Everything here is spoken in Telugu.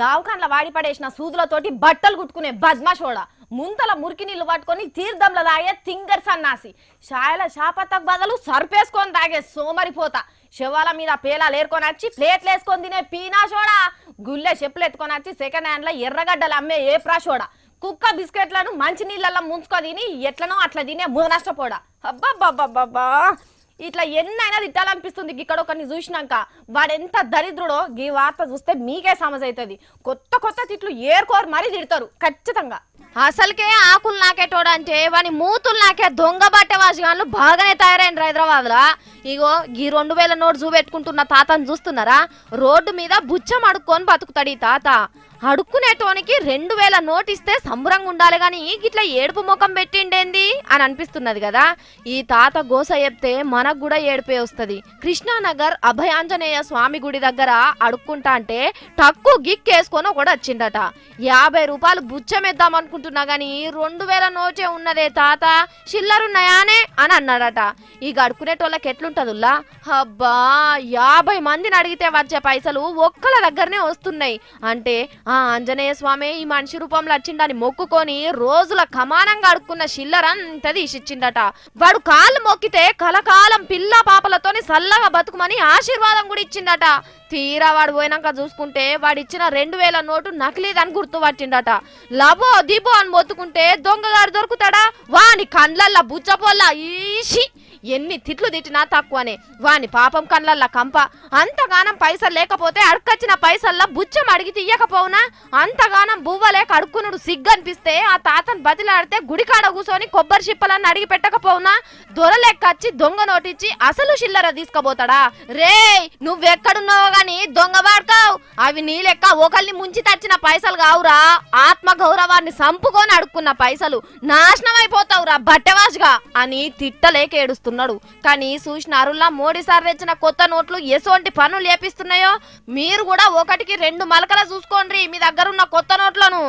దావకాన్ల వాడి పడేసిన సూదులతోటి బట్టలు కుట్టుకునే బద్మాషోడా ముంతల మురికి నీళ్లు పట్టుకొని తీర్థంలో తాగే తింగర్ సన్నాసి షాయల షాపత్తకు బదులు సర్పేసుకొని తాగే సోమరిపోతా శవాల మీద పేలాలు ఏరుకొని వచ్చి ప్లేట్లు వేసుకొని తినే పీనాషోడా గుల్లె చెప్పులు ఎత్తుకొని వచ్చి సెకండ్ హ్యాండ్ లో ఎర్రగడ్డలు అమ్మే ఏ ప్రాషోడా కుక్క బిస్కెట్లను మంచి నీళ్ళల్లో ముంచుకో తిని ఎట్లనో అట్లా తినే నష్టపోడా అబ్బబ్బబ్బబ్బా ఇట్లా ఎన్నైనా తిట్టాలనిపిస్తుంది ఇక్కడ ఒకరిని చూసినాక వాడెంత దరిద్రుడో ఈ వార్త చూస్తే మీకే సమస్య అవుతుంది కొత్త కొత్త తిట్లు ఏరుకోరు మరీ తిడతారు ఖచ్చితంగా అసలుకే ఆకులు నాకేటోడంటే వాని మూతులు నాకే దొంగ బట్టే వాసిగాళ్ళు బాగానే తయారైన హైదరాబాద్ లా ఇగో ఈ 2000 నోటు చూపెట్టుకుంటున్న తాతను చూస్తున్నారా రోడ్డు మీద బుచ్చం అడుక్కొని బతుకుతాడు ఈ తాత అడుక్కునేటోనికి 2000 నోటు ఇస్తే సంబరంగా ఉండాలి గాని ఇట్లా ఏడుపు ముఖం పెట్టిండేంది అని అనిపిస్తున్నది కదా ఈ తాత గోస చెప్తే మనకు కూడా ఏడుపే వస్తుంది కృష్ణానగర్ అభయాంజనేయ స్వామి గుడి దగ్గర అడుక్కుంటా అంటే టక్కు గిక్కేసుకొని ఒకడు వచ్చిండట 50 రూపాయలు బుచ్చమేద్దాం అనుకుంటున్నా గాని 2000 నోటే ఉన్నదే తాత చిల్లరున్నాయానే అని అన్నాడట ఈ అడుక్కునేటోళ్ళకి ఎట్లుంటదుల్లా అబ్బా 50 మందిని అడిగితే వచ్చే పైసలు ఒక్కల దగ్గరనే వస్తున్నాయి అంటే ఆ ఆంజనేయ స్వామి ఈ మనిషి రూపంలో వచ్చిండని మొక్కుకొని రోజుల కమానంగా అడుక్కున్న చిల్లరంతా తీసిచ్చిండట వాడు కాళ్ళు మొక్కితే కలకాలం పిల్ల పాపలతోని సల్లగా బతుకుమని ఆశీర్వాదం కూడా ఇచ్చిండట తీరా వాడు పోయినాక చూసుకుంటే వాడిచ్చిన 2000 నోటు నకిలీదని గుర్తుపట్టిండట లబో దిబో అని మొత్తుకుంటే దొంగగారు దొరుకుతాడా వాని కండ్లల్లా బుచ్చపోల్లా ఈషి ఎన్ని తిట్లు తిట్టినా తక్కువనే వాని పాపం కళ్ళల్లా కంప అంతగానం పైసలు లేకపోతే అడుకొచ్చిన పైసల్లా బుచ్చం అడిగి తీయకపోవునా అంతగానం బువ్వలేక అడుక్కునుడు సిగ్గనిపిస్తే ఆ తాతను బతిలాడితే గుడికాడ కూర్చొని కొబ్బరి చిప్పలన్నీ అడిగి పెట్టకపోవునా దొరలెక్కచ్చి దొంగ నోటిచ్చి అసలు చిల్లర తీసుకుపోతాడా రే నువ్వెక్కడున్నావో గాని దొంగ వాడుకావు అవి నీ లెక్క ఒకళ్ళని ముంచి తెచ్చిన పైసలు కావురా ఆత్మ గౌరవాన్ని సంపుకొని అడుక్కున్న పైసలు నాశనం అయిపోతావురా బట్టెవాసుగా అని తిట్టలేక ఏడుస్తున్నాడు కానీ చూసినారులా మోడీ సార్ తెచ్చిన కొత్త నోట్లు ఎసోంటి పనులు చేపిస్తున్నాయో మీరు కూడా 1కి 2 మలకల చూసుకోండి మీ దగ్గర ఉన్న కొత్త నోట్లను